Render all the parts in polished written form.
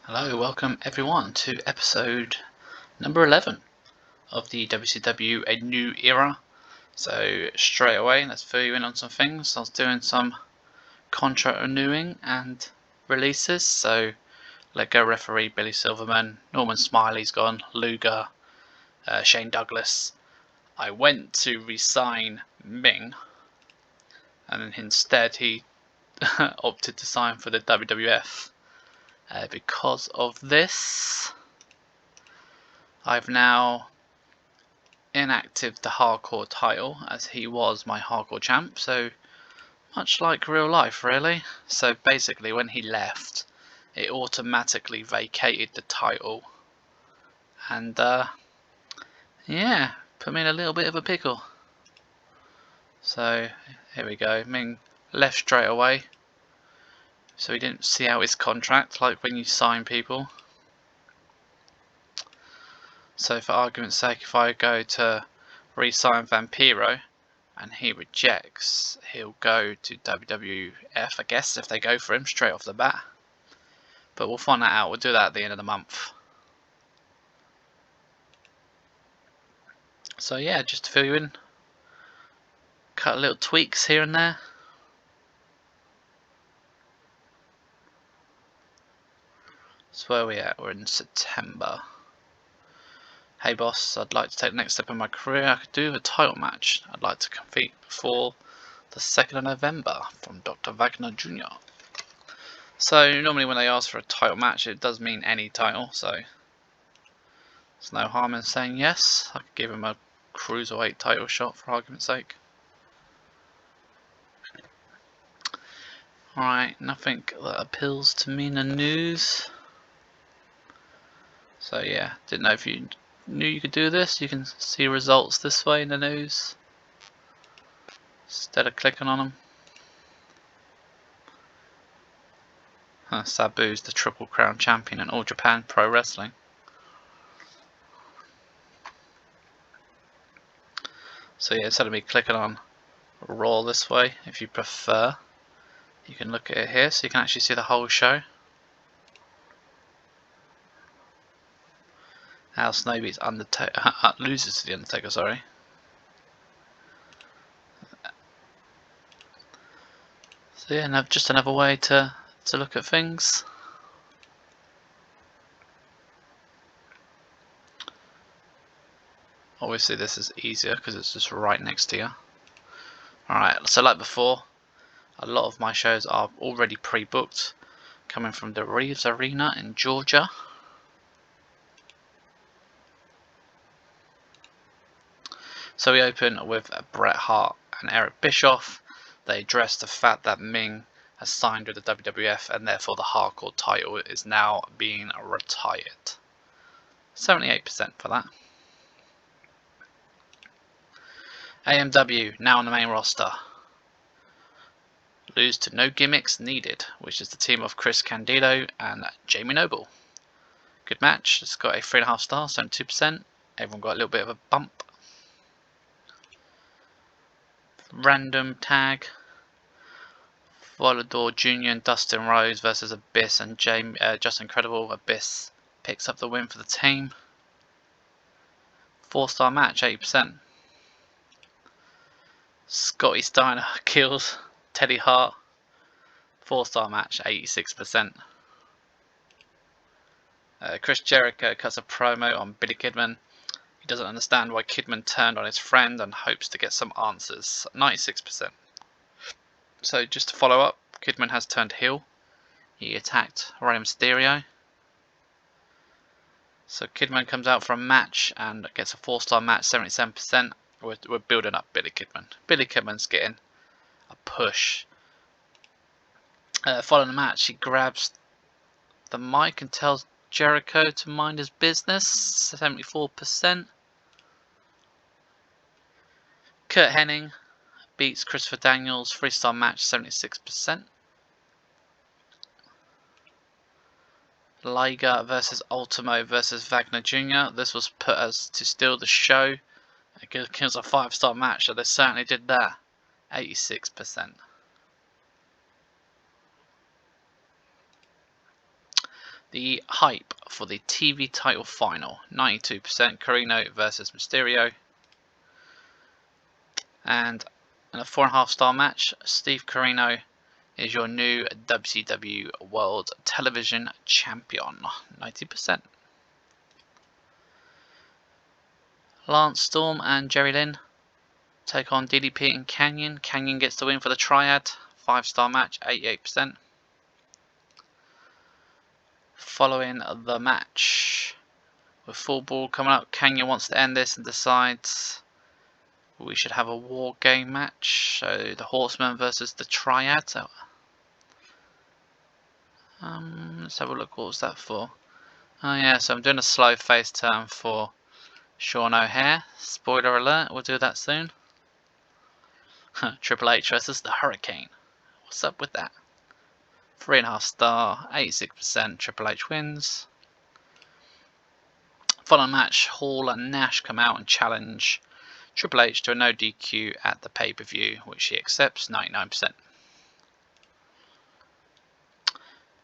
Hello, welcome everyone to episode number 11 of the WCW A New Era. So straight away, let's fill you in on some things. I was doing some contract renewing and releases. So Let Go referee Billy Silverman, Norman Smiley's gone, Luger, Shane Douglas. I went to re-sign Meng, and instead he opted to sign for the WWF. Because of this, I've now inactive the Hardcore Title, as he was my Hardcore champ, so much like real life really. So basically when he left, it automatically vacated the title, and yeah, put me in a little bit of a pickle. So here we go, Ming left straight away, so he didn't see out his contract like when you sign people. So for argument's sake, if I go to re-sign Vampiro and he rejects, he'll go to WWF, I guess, if they go for him straight off the bat. But we'll find that out. We'll do that at the end of the month. So yeah, just to fill you in, cut little tweaks here and there. So where are we at? We're in September. Hey boss, I'd like to take the next step in my career. I could do a title match. I'd like to compete before the 2nd of November from Dr. Wagner Jr. So normally when they ask for a title match, it does mean any title, so there's no harm in saying yes. I could give him a cruiserweight title shot for argument's sake. Alright, nothing that appeals to me in the news. So yeah, didn't know if you knew you could do this. You can see results this way in the news instead of clicking on them. Sabu's the Triple Crown champion in All Japan Pro Wrestling. So yeah, instead of me clicking on Raw this way, if you prefer, you can look at it here so you can actually see the whole show. Al Snow beats Undertaker, loses to the Undertaker, sorry. So yeah, just another way to look at things. Obviously this is easier because it's just right next to you. Alright, so like before, a lot of my shows are already pre-booked, coming from the Reeves Arena in Georgia. So we open with Bret Hart and Eric Bischoff. They address the fact that Meng has signed with the WWF and therefore the Hardcore title is now being retired. 78% for that. AMW now on the main roster. Lose to No Gimmicks Needed, which is the team of Chris Candido and Jamie Noble. Good match. It's got a 3.5 stars, 72%. Everyone got a little bit of a bump. Random tag. Volador Jr. and Dustin Rhodes versus Abyss and Just Incredible. Abyss picks up the win for the team. 4-star match, 80%. Scotty Steiner kills Teddy Hart. 4-star match, 86%. Chris Jericho cuts a promo on Billy Kidman. He doesn't understand why Kidman turned on his friend and hopes to get some answers. 96%. So just to follow up, Kidman has turned heel. He attacked Rey Mysterio. So Kidman comes out for a match and gets a 4-star match, 77%. We're building up Billy Kidman. Billy Kidman's getting a push. Following the match, he grabs the mic and tells Jericho to mind his business, 74%. Kurt Hennig beats Christopher Daniels, 3-star match, 76%. Liger versus Ultimo versus Wagner Jr. This was put as to steal the show. It kills a 5-star match, so they certainly did that. 86%. The hype for the TV title final, 92% Carino versus Mysterio. And in a 4.5 star match, Steve Carino is your new WCW World Television Champion, 90%. Lance Storm and Jerry Lynn take on DDP and Canyon. Canyon gets the win for the Triad, 5-star match, 88%. Following the match, with full ball coming up, Canyon wants to end this and decides we should have a war game match. So the Horsemen versus the Triad. So, let's have a look. What was that for? Oh yeah, so I'm doing a slow face turn for Sean O'Hare. Spoiler alert, we'll do that soon. Triple H versus the Hurricane. What's up with that? 3.5 star, 86%. Triple H wins. Following match, Hall and Nash come out and challenge Triple H to a no DQ at the pay-per-view, which he accepts, 99%.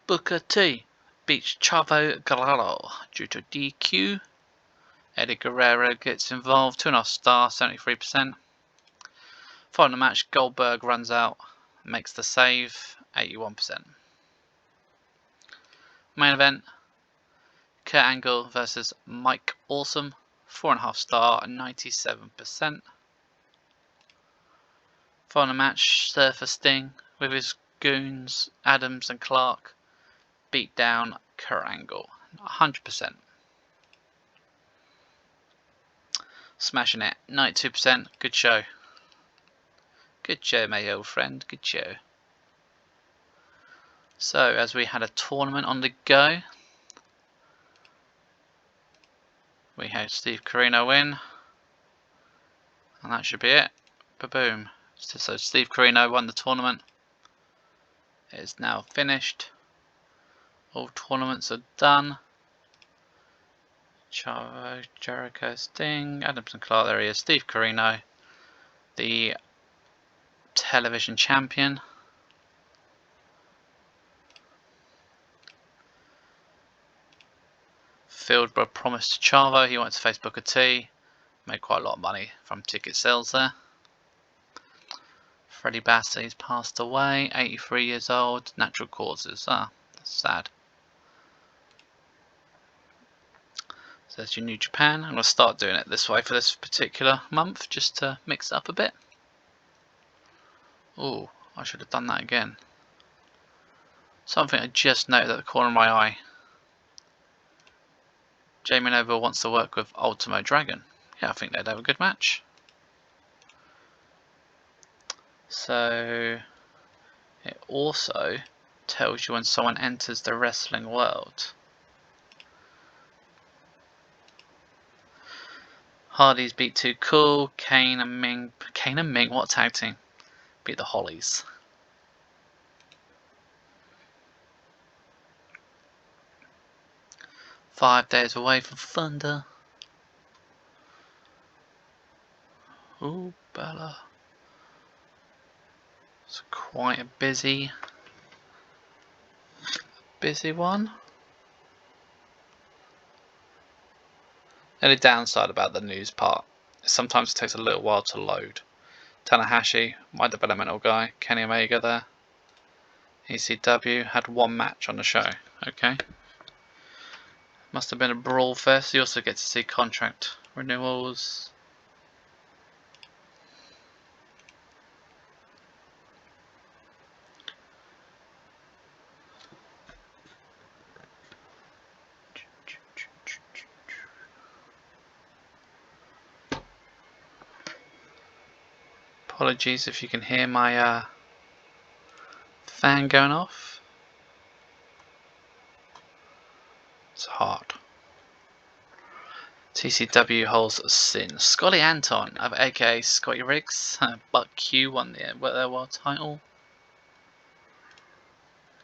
Booker T beats Chavo Guerrero due to DQ. Eddie Guerrero gets involved, 2.5 star, 73%. Following the match, Goldberg runs out, makes the save, 81%. Main event, Kurt Angle versus Mike Awesome, 4.5 star, 97%. Following the match, Surfer Sting with his goons Adams and Clark beat down Kurt Angle, 100%. Smashing it, 92%. Good show. Good show, my old friend. Good show. So, as we had a tournament on the go, we had Steve Carino win, and that should be it. Ba-boom. So Steve Carino won the tournament. It is now finished. All tournaments are done. Chavo, Jericho, Sting, Adams and Clark, there he is. Steve Carino, the television champion. Fieldborough promised to Chavo he wanted to face Booker T. Made quite a lot of money from ticket sales there. Freddie Bassey's passed away, 83 years old, natural causes. That's sad. So there's your New Japan. I'm going to start doing it this way for this particular month, just to mix it up a bit. Oh, I should have done that again. Something I just noted at the corner of my eye. Jamie Noble wants to work with Ultimo Dragon. Yeah, I think they'd have a good match. So it also tells you when someone enters the wrestling world. Hardy's beat Too Cool. Kane and Meng. Kane and Meng, what a tag team? Beat the Hollies. "5 days away from Thunder." Ooh, Bella. It's quite a busy one. The only downside about the news part is sometimes it takes a little while to load. Tanahashi, my developmental guy, Kenny Omega there. ECW had one match on the show. Okay. Must have been a brawl fest. You also get to see contract renewals. Apologies if you can hear my fan going off. It's hot. TCW holds Sin. Scotty Anton, aka Scotty Riggs. Buck Q won their world title.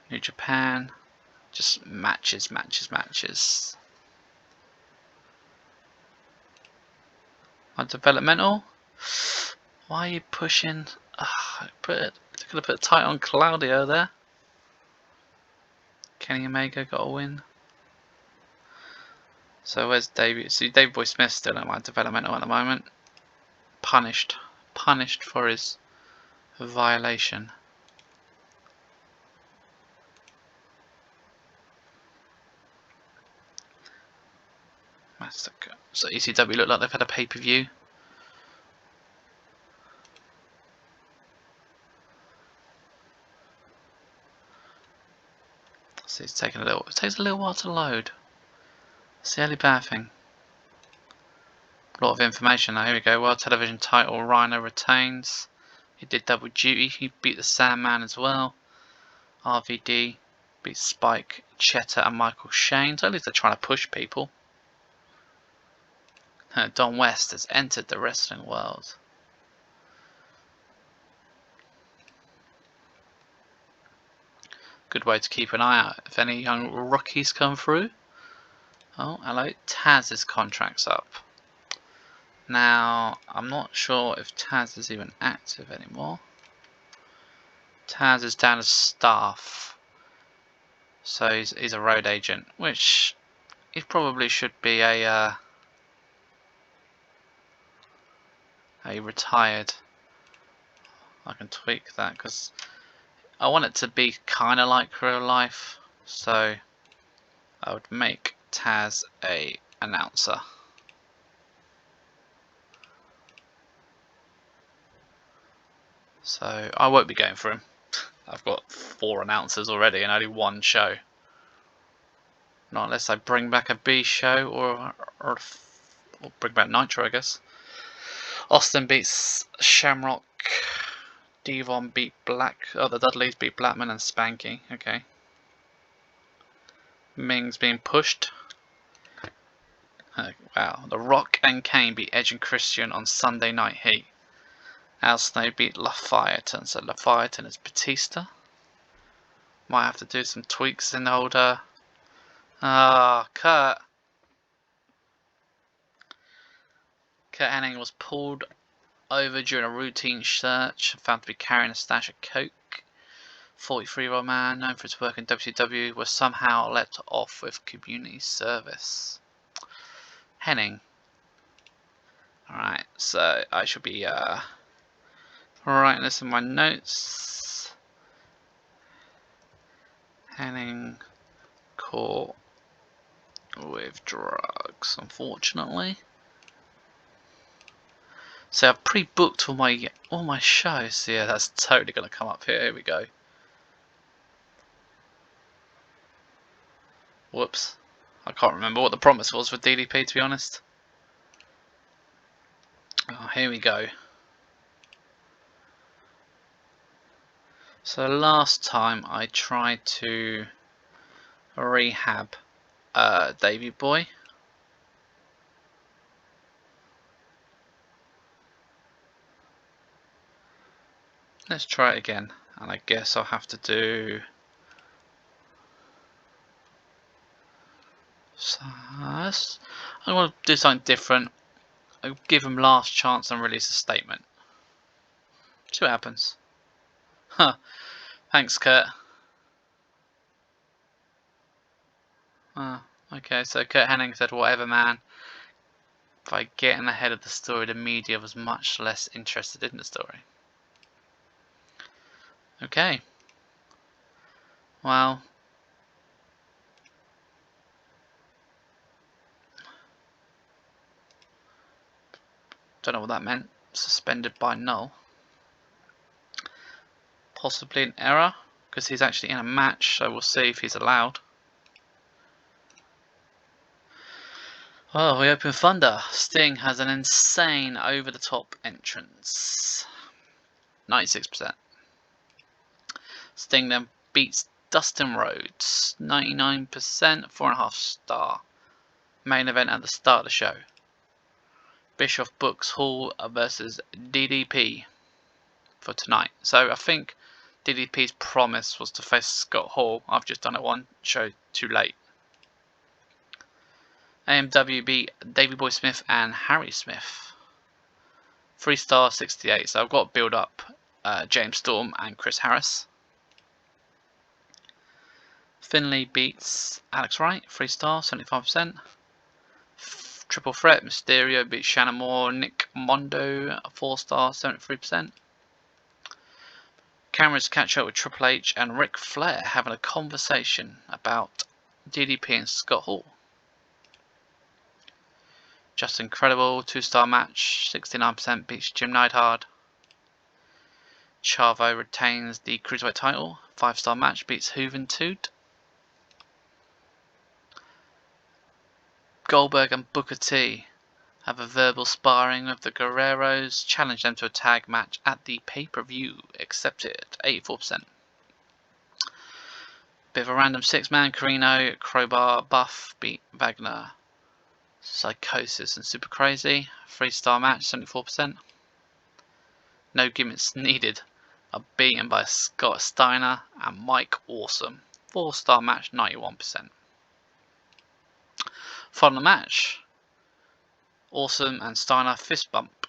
New Japan. Just matches. My developmental. Why are you pushing? Could have put a tight on Claudio there. Kenny Omega got a win. So where's Davey? See, Davey Boy Smith's still in my developmental at the moment. Punished for his violation. Massacre. So ECW look like they've had a pay-per-view. So it's taking it takes a little while to load. It's the only bad thing. A lot of information now. Here we go. World Television title, Rhino retains. He did double duty. He beat the Sandman as well. RVD beat Spike, Cheddar and Michael Shane. So at least they're trying to push people. Don West has entered the wrestling world. Good way to keep an eye out if any young rookies come through. Oh, hello. Taz's contract's up. Now, I'm not sure if Taz is even active anymore. Taz is down as staff. So he's a road agent, which he probably should be a retired. I can tweak that because I want it to be kind of like real life. So I would make Taz a announcer. So I won't be going for him. I've got 4 announcers already and only 1 show. Not unless I bring back a B show or bring back Nitro, I guess. Austin beats Shamrock. Devon beat the Dudleys beat Blackman and Spanky. Okay. Meng's being pushed. Wow. The Rock and Kane beat Edge and Christian on Sunday Night Heat. Al Snow beat Lafayette, so Lafayette is Batista. Might have to do some tweaks in the older. Kurt Hennig was pulled over during a routine search and found to be carrying a stash of coke. 43-year-old man known for his work in WCW was somehow let off with community service. Hennig. Alright, so I should be writing this in my notes. Hennig caught with drugs, unfortunately. So I've pre-booked all my shows. Yeah, that's totally gonna come up here. Here we go. Whoops. I can't remember what the promise was for DDP, to be honest. Oh, here we go. So last time I tried to rehab Davey Boy. Let's try it again, and I guess I'll have to do I want to do something different. I'll give him last chance and release a statement. See what happens. Huh. Thanks, Kurt. Okay, so Kurt Hennig said, whatever, man. By getting ahead of the story, the media was much less interested in the story. Okay. Well. Don't know what that meant. Suspended by null. Possibly an error, because he's actually in a match, so we'll see if he's allowed. Well, we open Thunder. Sting has an insane over-the-top entrance. 96%. Sting then beats Dustin Rhodes. 99%, 4.5 star. Main event at the start of the show. Bischoff books Hall versus DDP for tonight. So I think DDP's promise was to face Scott Hall. I've just done it 1 show too late. AMW beat Davey Boy Smith and Harry Smith. 3-star 68. So I've got to build up James Storm and Chris Harris. Finlay beats Alex Wright. 3-star 75%. Triple threat, Mysterio beats Shannon Moore, Nick Mondo, 4-star, 73%. Cameras catch up with Triple H and Ric Flair having a conversation about DDP and Scott Hall. Just Incredible, 2-star match, 69% beats Jim Neidhart. Chavo retains the Cruiserweight title, 5-star match beats Juventud. Goldberg and Booker T have a verbal sparring with the Guerreros, challenge them to a tag match at the pay-per-view. Accepted, 84%. Bit of a random 6-man, Carino, Crowbar, Buff beat Wagner, Psychosis and Super Crazy. 3-star match, 74%. No gimmicks needed. Are beaten by Scott Steiner and Mike Awesome. 4-star match, 91%. Following the match, Awesome and Steiner fist bump.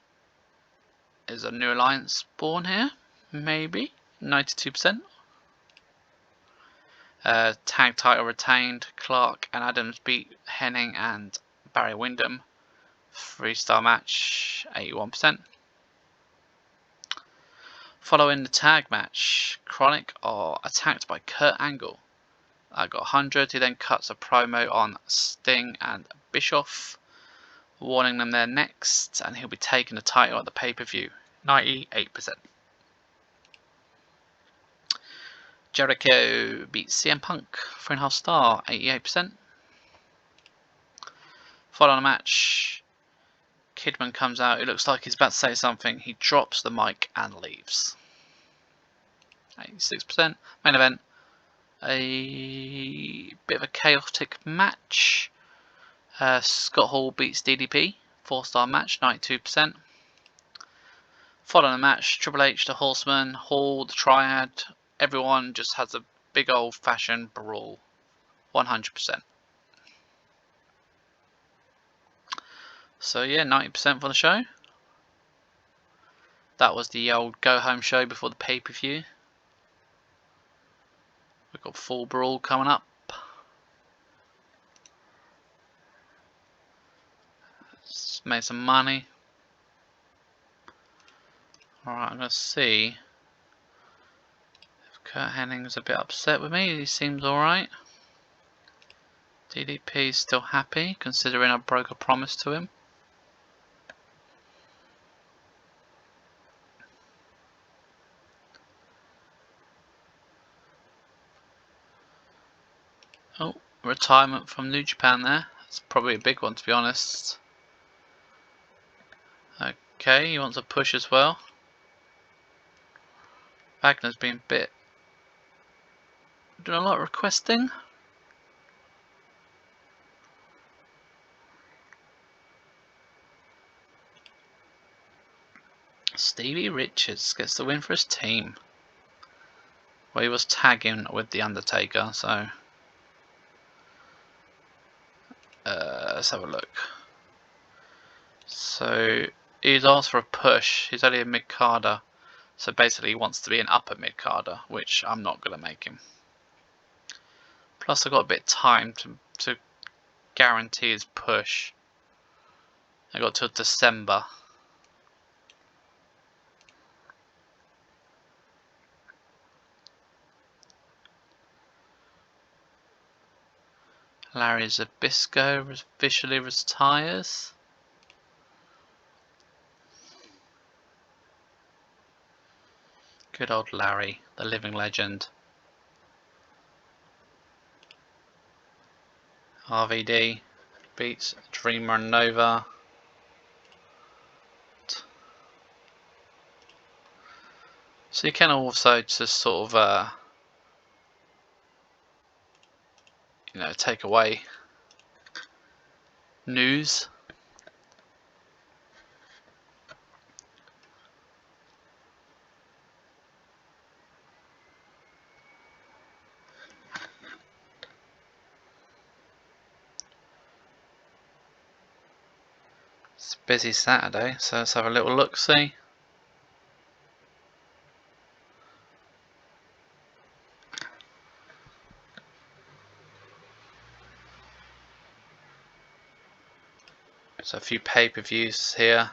Is a new alliance born here? Maybe. 92%. Tag title retained. Clark and Adams beat Hennig and Barry Windham. 3-star match, 81%. Following the tag match, Chronic are attacked by Kurt Angle. I got 100. He then cuts a promo on Sting and Bischoff, warning them they're next, and he'll be taking the title at the pay-per-view. 98%. Jericho beats CM Punk, 3.5-star, 88%. Following the match, Kidman comes out. It looks like he's about to say something. He drops the mic and leaves. 86%. Main event. A bit of a chaotic match. Scott Hall beats DDP. 4-star match, 92%. Following the match, Triple H, the Horsemen, Hall, the Triad. Everyone just has a big old fashioned brawl. 100%. So yeah, 90% for the show. That was the old go home show before the pay-per-view. We've got full brawl coming up. Just made some money. Alright, I'm going to see if Kurt Hennig's a bit upset with me. He seems alright. DDP's still happy, considering I broke a promise to him. Oh, retirement from New Japan there. It's probably a big one, to be honest. Okay, he wants a push as well. Wagner's been a bit... doing a lot of requesting. Stevie Richards gets the win for his team. Well, he was tagging with The Undertaker, so... let's have a look. So, he's asked for a push. He's only a mid-carder. So basically he wants to be an upper mid-carder, which I'm not going to make him. Plus I've got a bit of time to guarantee his push. I got till December. Larry Zbyszko officially retires. Good old Larry, the living legend. RVD beats Dreamer and Nova. So you can also just sort of, you know, take away news. It's a busy Saturday, so let's have a little look-see. So a few pay-per-views here.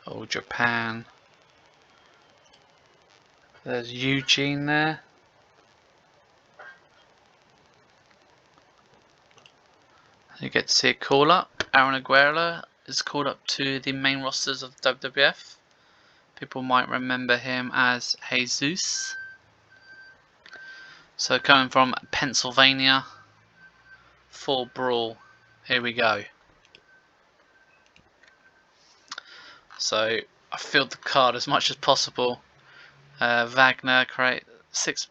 All Japan. There's Eugene there. You get to see a call up. Aaron Aguero is called up to the main rosters of WWF. People might remember him as Jesus. So coming from Pennsylvania, full brawl. Here we go. So I filled the card as much as possible. Wagner create 6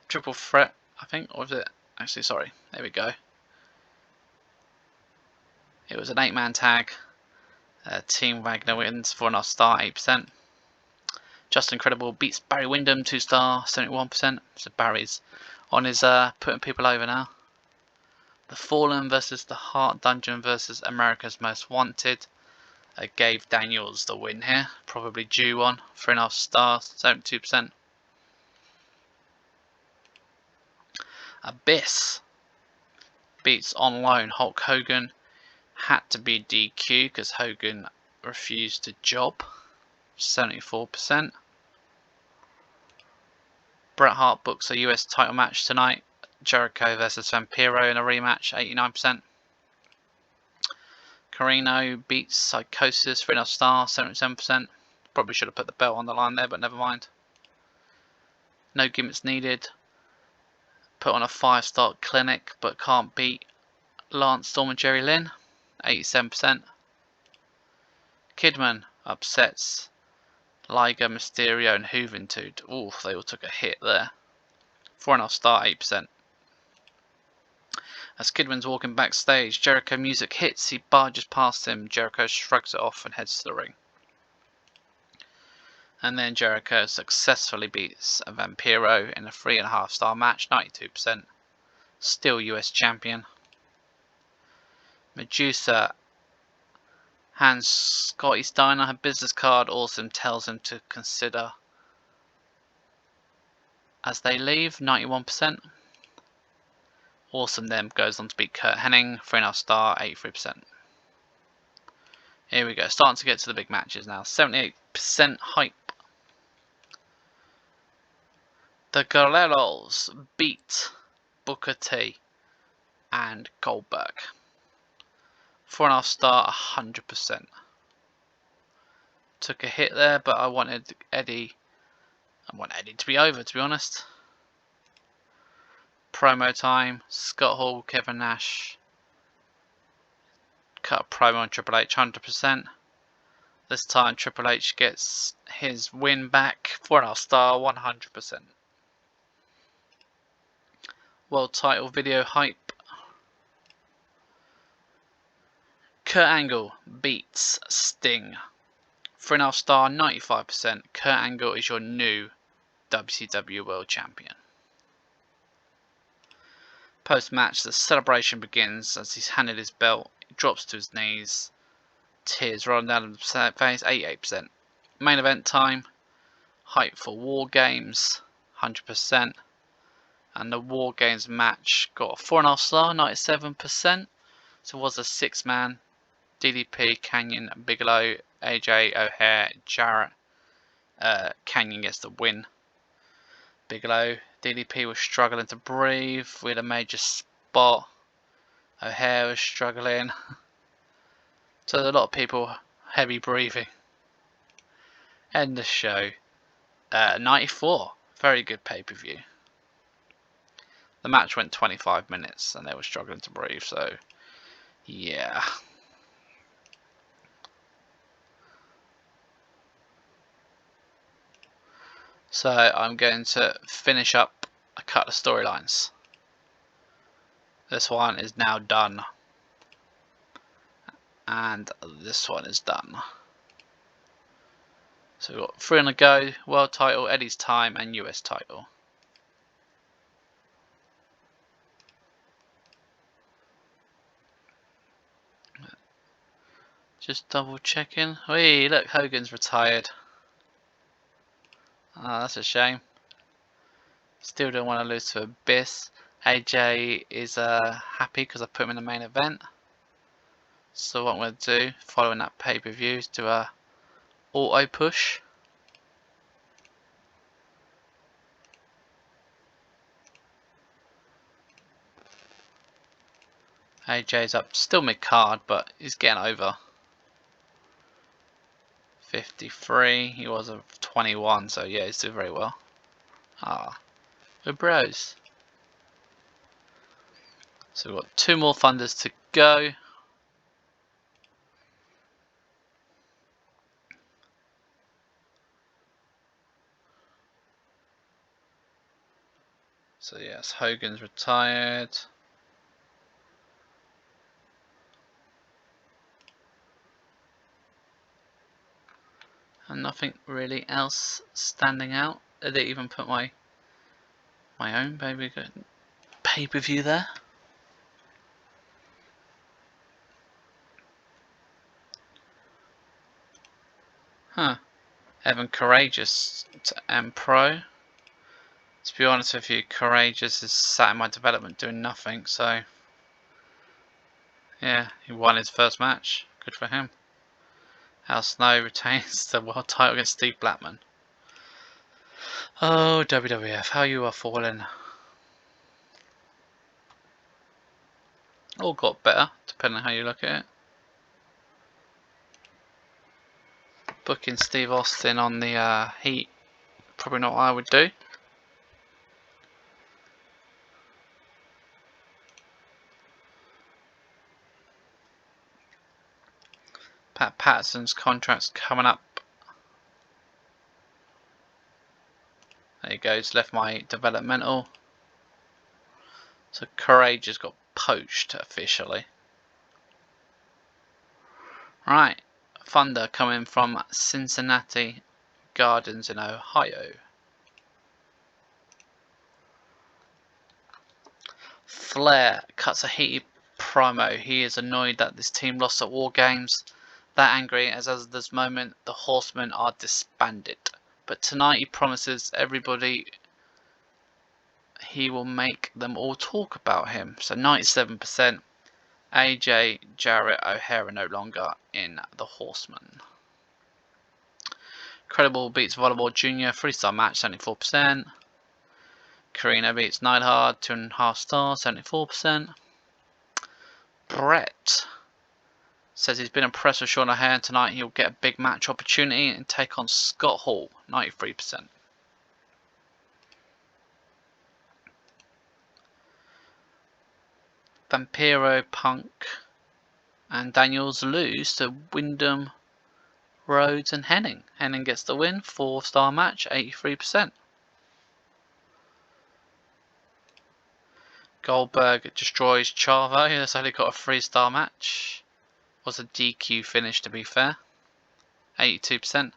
triple threat, I think, or was it? Actually, sorry. There we go. It was an 8-man tag. Team Wagner wins 4.5 star, 8%. Just Incredible beats Barry Windham, 2 star, 71%. So Barry's on his putting people over now. The Fallen versus the Heart Dungeon versus America's Most Wanted. Gave Daniels the win here. Probably due one. 3.5 stars, 72%. Abyss beats on loan Hulk Hogan. Had to be DQ because Hogan refused to job. 74%. Bret Hart books a US title match tonight. Jericho versus Vampiro in a rematch. 89%. Carino beats Psychosis, 3.5 star, 77%. Probably should have put the belt on the line there, but never mind. No gimmicks needed. Put on a 5-star Clinic, but can't beat Lance Storm and Jerry Lynn, 87%. Kidman upsets Liger, Mysterio and Juventud. Ooh, they all took a hit there. 4.5 star, 8%. As Kidman's walking backstage, Jericho music hits, he barges past him, Jericho shrugs it off and heads to the ring. And then Jericho successfully beats a Vampiro in a 3.5 star match, 92%. Still US champion. Madusa hands Scotty Steiner her business card. Awesome tells him to consider as they leave, 91%. Awesome then goes on to beat Kurt Hennig, 3.5 star, 83%. Here we go, starting to get to the big matches now. 78% hype. The Guerreros beat Booker T and Goldberg. 4.5 star, 100%. Took a hit there, but I want Eddie to be over, to be honest. Promo time. Scott Hall, Kevin Nash. Cut a promo on Triple H, 100%. This time Triple H gets his win back. 4.5 star, 100%. World title video hype. Kurt Angle beats Sting. 3.5 star, 95%. Kurt Angle is your new WCW World Champion. Post-match, the celebration begins as he's handed his belt. He drops to his knees. Tears rolling down his face, 88%. Main event time. Hype for War Games, 100%. And the War Games match got a 4.5 star, 97%. So it was a 6-man. DDP, Canyon, Bigelow, AJ, O'Hare, Jarrett. Canyon gets the win. Bigelow, DDP was struggling to breathe with a major spot. O'Hare was struggling. So a lot of people heavy breathing. End the show. 94. Very good pay-per-view. The match went 25 minutes and they were struggling to breathe, so yeah. So I'm going to finish up a couple of storylines. This one is now done. And this one is done. So we've got 3 on the go. World title, Eddie's time and US title. Just double checking. Wait, look, Hogan's retired. Oh, that's a shame. Still don't want to lose to Abyss. AJ is happy because I put him in the main event. So what I'm going to do, following that pay-per-view, is do a auto push. AJ's up, still mid-card, but he's getting over. 53, he was a 21, so yeah, he's doing very well. We're bros. So we've got 2 more Thunders to go. So yes, Hogan's retired. And nothing really else standing out. I didn't even put my own pay-per-view there. Huh. Evan Courageous to M Pro. To be honest with you, Courageous is sat in my development doing nothing, so yeah, he won his first match. Good for him. Al Snow retains the world title against Steve Blackman. Oh, WWF, how you are falling. All got better, depending on how you look at it. Booking Steve Austin on the Heat, probably not what I would do. Pat Patterson's contract's coming up. There he goes, left my developmental. So Courage has got poached officially. Right, Thunder coming from Cincinnati Gardens in Ohio. Flair cuts a heated promo. He is annoyed that this team lost at War Games. That angry as of this moment, the Horsemen are disbanded. But tonight he promises everybody he will make them all talk about him. So 97%. AJ, Jarrett, O'Hara no longer in the Horsemen. Credible beats Volleyball Jr. 3-star match, 74%. Carino beats Neidhart, 2.5 stars, 74%. Brett says he's been impressed with Sean O'Hare, and tonight he'll get a big match opportunity and take on Scott Hall, 93%. Vampiro, Punk, and Daniels lose to Wyndham, Rhodes, and Hennig. Hennig gets the win, 4-star match, 83%. Goldberg destroys Chavo, that's only got a 3-star match. Was a DQ finish, to be fair, 82%.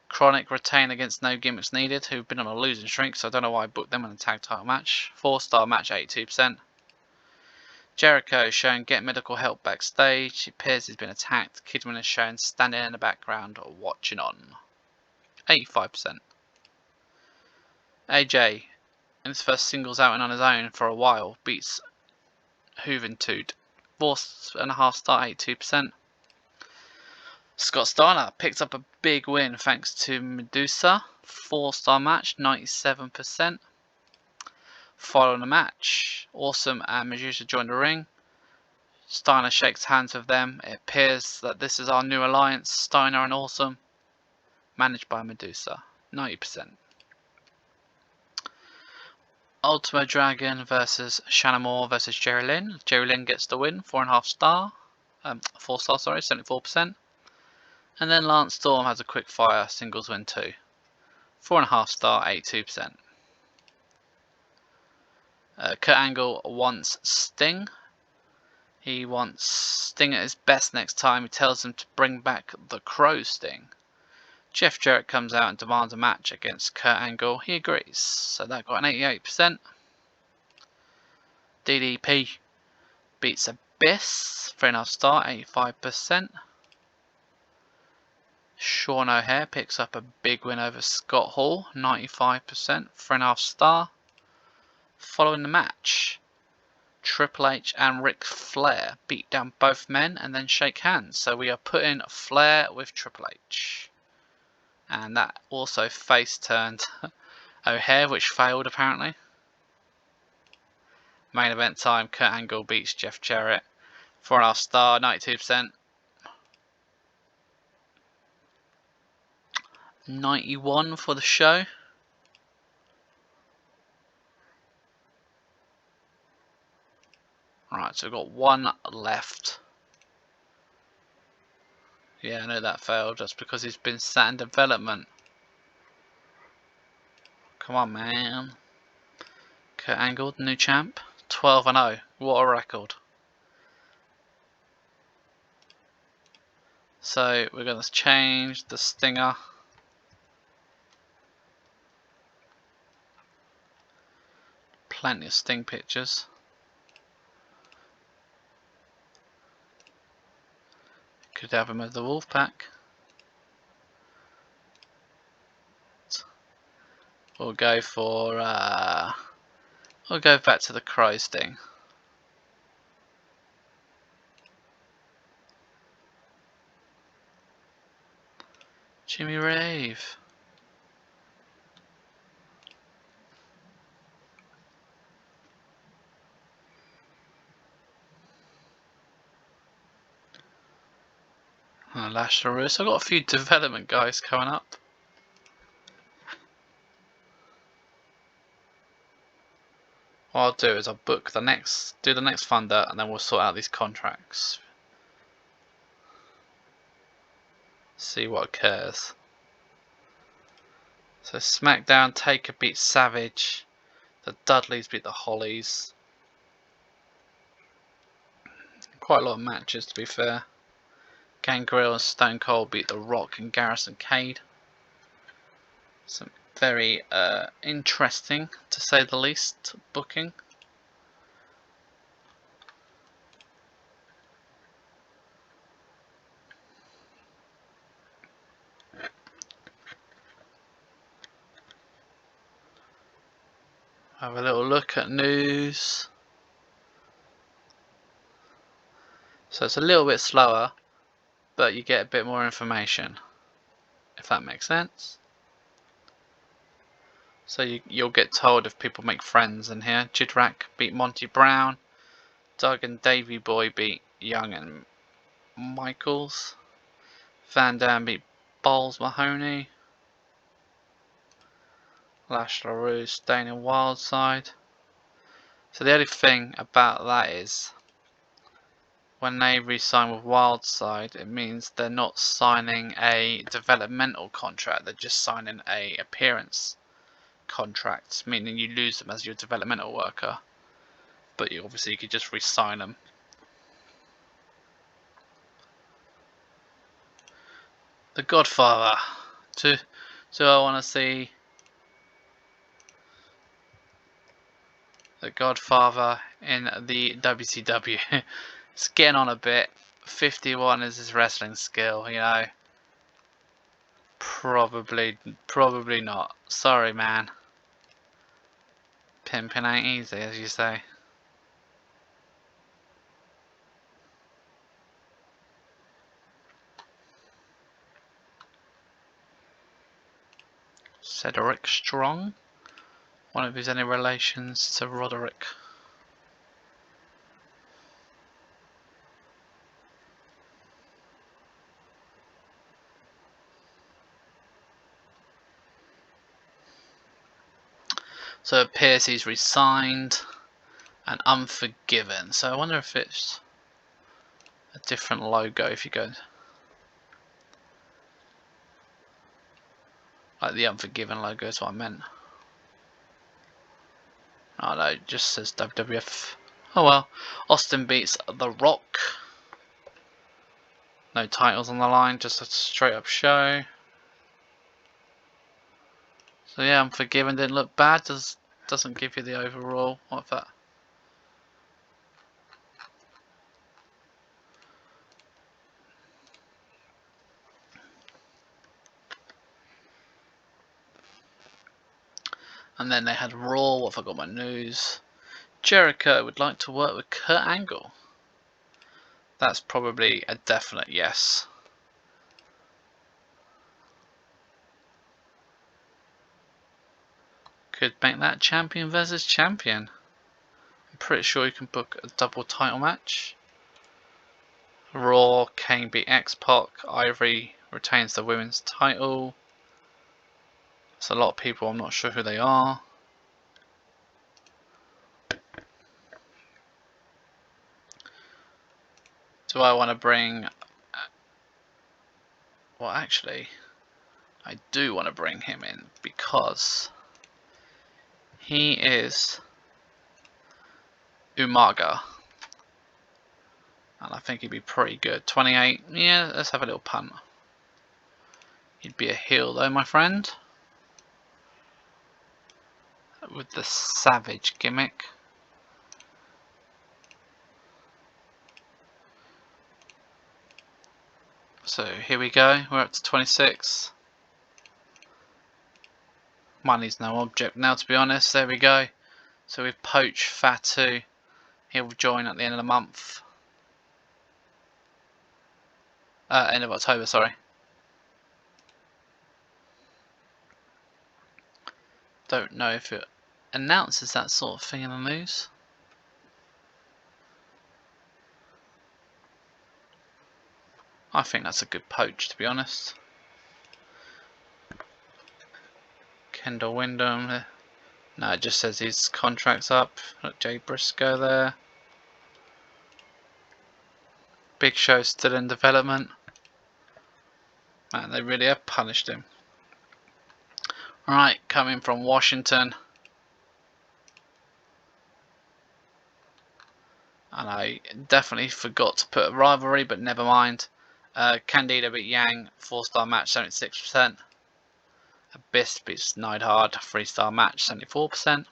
Chronic retain against No Gimmicks Needed, who've been on a losing streak, so I don't know why I booked them in a tag title match. 4-star match, 82%. Jericho is shown get medical help backstage. It appears he's been attacked. Kidman is shown standing in the background watching on. 85%. AJ, in his first singles outing on his own for a while, beats Juventud. 4.5 star, 82%. Scott Steiner picks up a big win thanks to Madusa. 4-star match, 97%. Following the match, Awesome and Madusa join the ring. Steiner shakes hands with them. It appears that this is our new alliance, Steiner and Awesome, managed by Madusa. 90%. Ultimo Dragon versus Shannon Moore versus Jerry Lynn. Jerry Lynn gets the win, 4.5 star. 4 star, sorry, 74%. And then Lance Storm has a quick fire singles win too. 4.5 star, 82%. Kurt Angle wants Sting. He wants Sting at his best next time. He tells him to bring back the Crow Sting. Jeff Jarrett comes out and demands a match against Kurt Angle. He agrees. So that got an 88%. DDP beats Abyss. 3.5 star, 85%. Sean O'Hare picks up a big win over Scott Hall. 95%. 3.5 star. following the match, Triple H and Ric Flair beat down both men and then shake hands. So we are putting Flair with Triple H. And that also face turned O'Hare, which failed apparently. Main event time, Kurt Angle beats Jeff Jarrett. 4.5 star, 92%. 91 for the show. Right, so we've got one left. Yeah, I know that failed. That's because he's been sat in development. Come on, man. Kurt Angle, the new champ. 12-0. What a record. So we're going to change the stinger. Plenty of Sting pictures. Could have him as the Wolfpack. We'll go for we'll go back to the Crow Sting. Jimmy Rave. Lash LaRusse. I've got a few development guys coming up. What I'll do is I'll book the next, do the next Thunder, and then we'll sort out these contracts. See what occurs. So SmackDown, Taker beat Savage. The Dudleys beat the Hollies. Quite a lot of matches, to be fair. Gangrel and Stone Cold beat The Rock and Garrison Cade. Some very interesting, to say the least, booking. Have a little look at news. So it's a little bit slower, but you get a bit more information, if that makes sense. So you'll get told if people make friends in here. Jidrak beat Monty Brown. Doug and Davey Boy beat Young and Michaels. Van Dam beat Balls Mahoney. Lash LaRusse, Steiner and Wildside. So the only thing about that is when they re-sign with Wildside, it means they're not signing a developmental contract, they're just signing a appearance contract, meaning you lose them as your developmental worker, but you obviously could just re-sign them. The Godfather. Do I want to see the Godfather in the WCW? It's getting on a bit. 51 is his wrestling skill, you know. Probably not. Sorry, man. Pimping ain't easy, as you say. Cedric Strong. One of his any relations to Roderick. So it appears he's resigned and Unforgiven. So I wonder if it's a different logo if you go like the Unforgiven logo is what I meant. Oh no, it just says WWF. Oh well. Austin beats The Rock. No titles on the line, just a straight up show. So yeah, Unforgiven didn't look bad, doesn't give you the overall. What's that? And then they had Raw. What have I got my news? Jericho would like to work with Kurt Angle. That's probably a definite yes. Could make that champion versus champion. I'm pretty sure you can book a double title match. Raw, Kane beat X-Pac, Ivory retains the women's title. There's a lot of people, I'm not sure who they are. Do I want to bring... Well, actually, I do want to bring him in because he is Umaga. And I think he'd be pretty good. 28, yeah, let's have a little punt. He'd be a heel though, my friend. With the Savage gimmick. So here we go, we're up to 26. Money's no object now, to be honest. There we go. So we've poached Fatu. He'll join at the end of the month. End of October, sorry. Don't know if it announces that sort of thing in the news. I think that's a good poach, to be honest. Kendall Windham. No, it just says his contract's up. Look, Jay Briscoe there. Big Show still in development. Man, they really have punished him. Right, coming from Washington. And I definitely forgot to put a rivalry, but never mind. Candido beat Yang, 4-star match, 76%. Abyss beats Neidhard, 3-star match, 74%.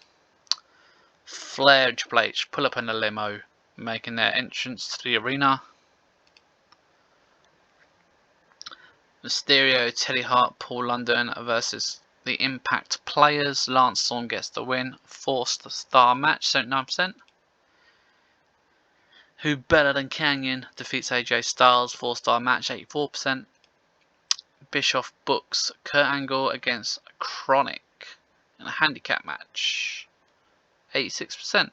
Flair and Triple H pull up in the limo, making their entrance to the arena. Mysterio, Teddy Hart, Paul London versus the Impact Players. Lance Storm gets the win, 4-star match, 79%. Who Better Than Canyon defeats AJ Styles, 4-star match, 84%. Bischoff books Kurt Angle against Chronic in a handicap match, 86%.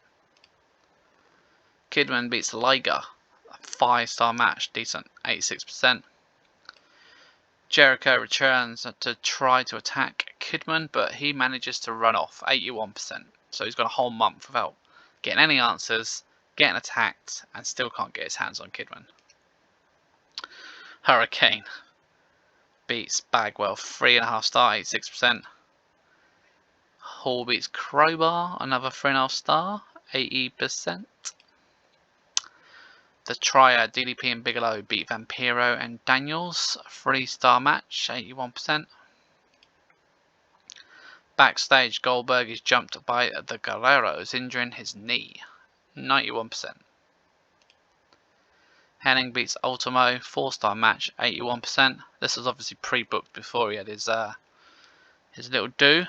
Kidman beats Liger, a 5-star match, decent, 86%. Jericho returns to try to attack Kidman, but he manages to run off, 81%. So he's got a whole month without getting any answers, getting attacked, and still can't get his hands on Kidman. Hurricane beats Bagwell, 3.5 star, 86%. Hall beats Crowbar, another 3.5 star, 80%. The Triad, DDP and Bigelow beat Vampiro and Daniels, 3-star match, 81%. Backstage, Goldberg is jumped by the Guerreros, injuring his knee, 91%. Hennig beats Ultimo, 4-star match, 81%. This was obviously pre-booked before he had his little do.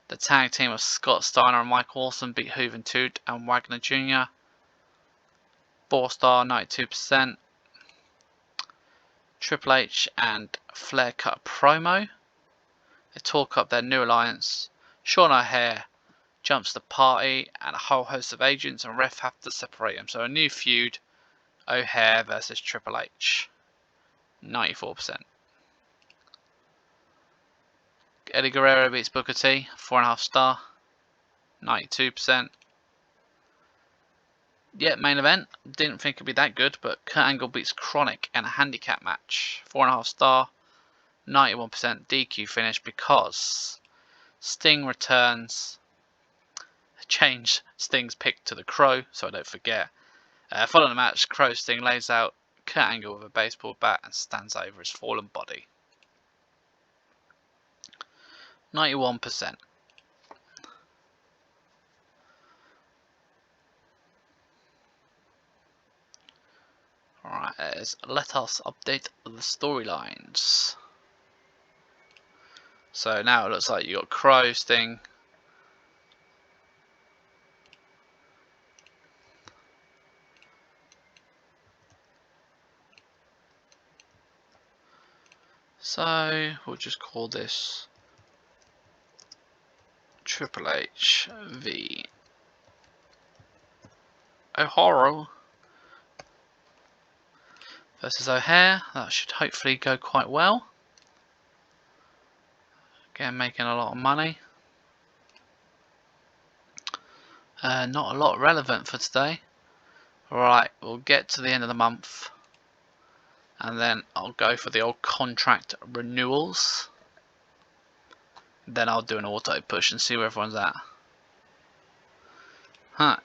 The tag team of Scott Steiner and Mike Awesome beat Juventud and Wagner Jr. 4-star, 92%. Triple H and Flair cut a promo. They talk up their new alliance. Sean O'Haire jumps the party and a whole host of agents and ref have to separate them. So a new feud, O'Haire versus Triple H, 94%. Eddie Guerrero beats Booker T, 4.5 star, 92%. Yeah, main event. Didn't think it'd be that good, but Kurt Angle beats Chronic in a handicap match, 4.5 star, 91% DQ finish because Sting returns. Change Sting's pick to the Crow, so I don't forget. Following the match, Crow Sting lays out Kurt Angle with a baseball bat and stands over his fallen body. 91%. Alright, let us update the storylines. So now it looks like you got Crow, Sting. So we'll just call this Triple H v O'Hara versus O'Hare. That should hopefully go quite well. Again, making a lot of money. Not a lot relevant for today. Right, we'll get to the end of the month, and then I'll go for the old contract renewals. Then I'll do an auto push and see where everyone's at.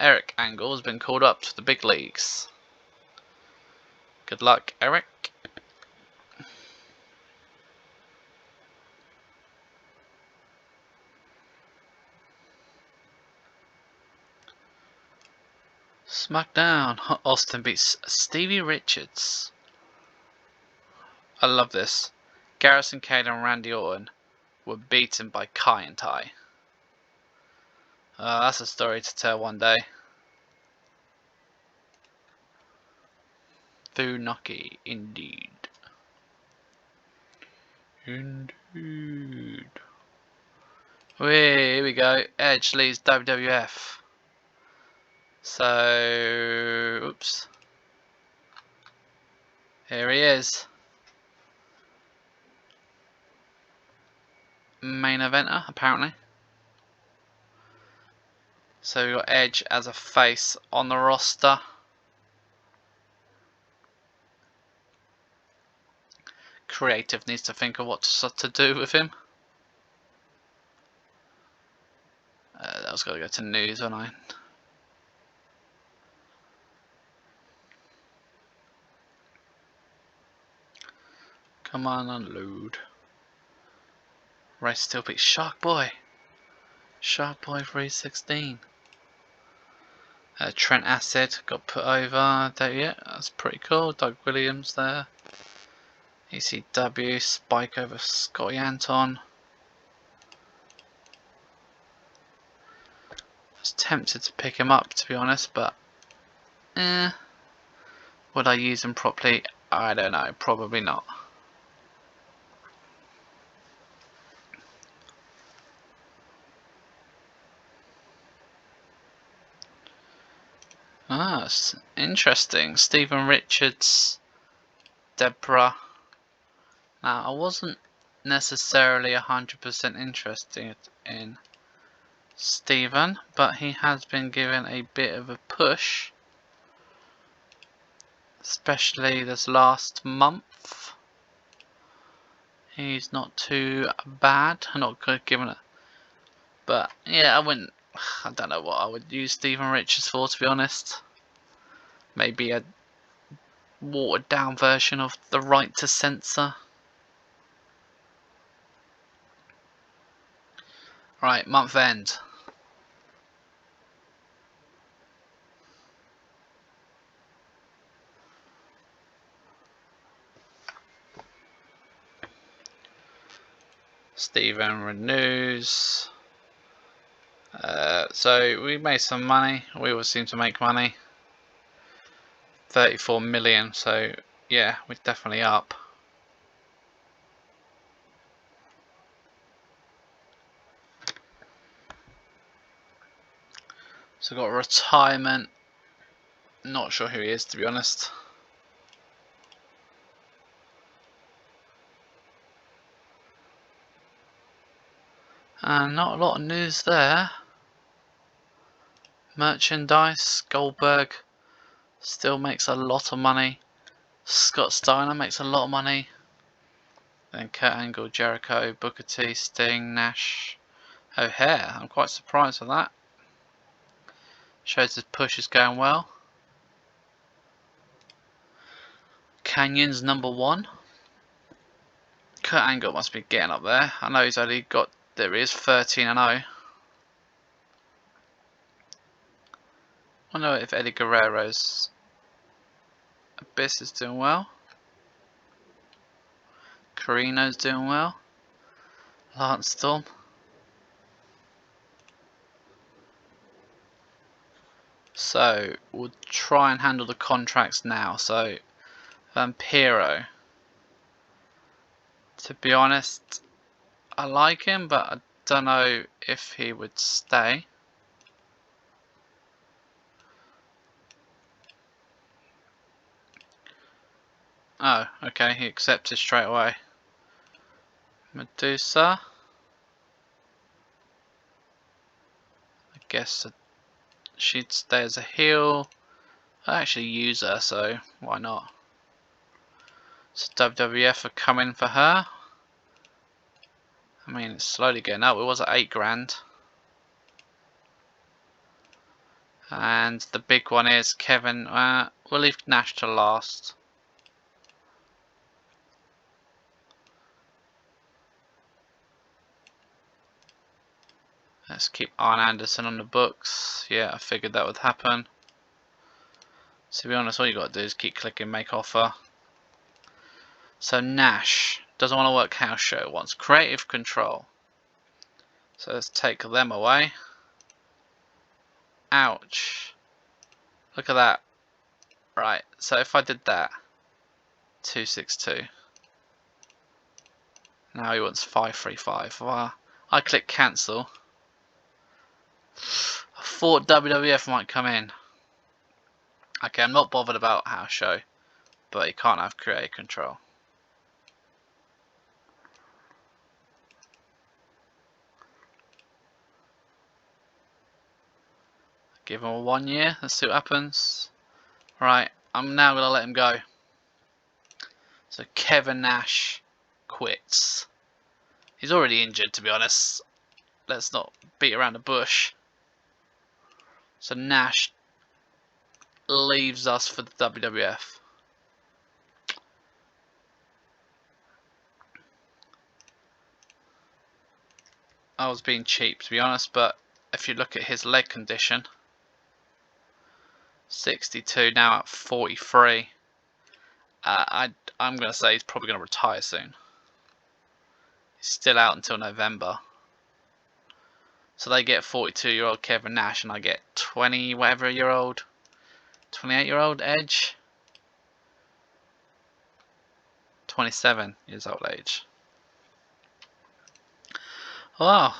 Eric Angle has been called up to the big leagues. Good luck, Eric. SmackDown. Austin beats Stevie Richards. I love this. Garrison Cade and Randy Orton were beaten by Kai and Tai. That's a story to tell one day. Funaki, indeed. Indeed. Here we go. Edge leaves WWF. So, oops. Here he is. Main eventer, apparently. So we got Edge as a face on the roster. Creative needs to think of what to do with him. That was got to go to news, wasn't I? Come on, unload. Race still beats Shark Boy. Shark Boy 316. Trent Acid got put over. Yeah, that's pretty cool. Doug Williams there. ECW Spike over Scotty Anton. I was tempted to pick him up, to be honest, but would I use him properly? I don't know. Probably not. It's interesting. Stephen Richards, Deborah. Now, I wasn't necessarily 100% interested in Stephen, but he has been given a bit of a push, especially this last month. He's not too bad. I'm not good given it, but yeah, I don't know what I would use Stephen Richards for, to be honest. Maybe a watered down version of the Right to Censor. Right, month end. Stephen renews. So we made some money. We always seem to make money. 34 million. So yeah, we're definitely up. So got retirement. Not sure who he is, to be honest. Not a lot of news there. Merchandise. Goldberg still makes a lot of money. Scott Steiner makes a lot of money. Then Kurt Angle, Jericho, Booker T, Sting, Nash, O'Hare. I'm quite surprised with that. Shows his push is going well. Canyon's number 1. Kurt Angle must be getting up there. I know he's only got, there he is, 13-0. I wonder if Eddie Guerrero's Abyss is doing well. Carino's doing well. Lance Storm. So we'll try and handle the contracts now. So Vampiro. To be honest, I like him, but I don't know if he would stay. Oh, okay, he accepted straight away. Madusa. I guess she'd stay as a heel. I actually use her, so why not? So WWF are coming for her. I mean, it's slowly getting up. It was at 8 grand. And the big one is Kevin. We'll leave Nash to last. Let's keep Arn Anderson on the books. Yeah, I figured that would happen. To be honest, all you got to do is keep clicking make offer. So Nash doesn't want to work house show, wants creative control. So let's take them away. Ouch. Look at that. Right, so if I did that, 262. Now he wants 535. Well, I click cancel. I thought WWF might come in. Okay, I'm not bothered about house show, but you can't have creative control. Give him a 1 year, let's see what happens. Right, I'm now going to let him go. So Kevin Nash quits. He's already injured, to be honest. Let's not beat around the bush. So Nash leaves us for the WWF. I was being cheap, to be honest, but if you look at his leg condition, 62, now at 43. I'm going to say he's probably going to retire soon. He's still out until November. So they get 42-year-old Kevin Nash, and I get 20 whatever year old, 28-year-old Edge. 27 years old Edge. Wow,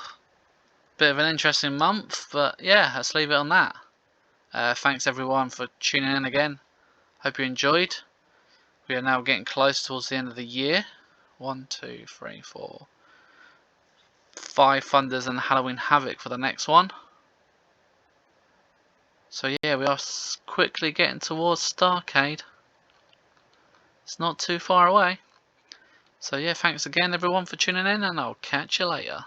bit of an interesting month, but yeah, let's leave it on that. Thanks everyone for tuning in again. Hope you enjoyed. We are now getting close towards the end of the year. 1, 2, 3, 4, 5 Thunders and Halloween Havoc for the next one. So yeah, we are quickly getting towards Starrcade. It's not too far away. So yeah, thanks again everyone for tuning in, and I'll catch you later.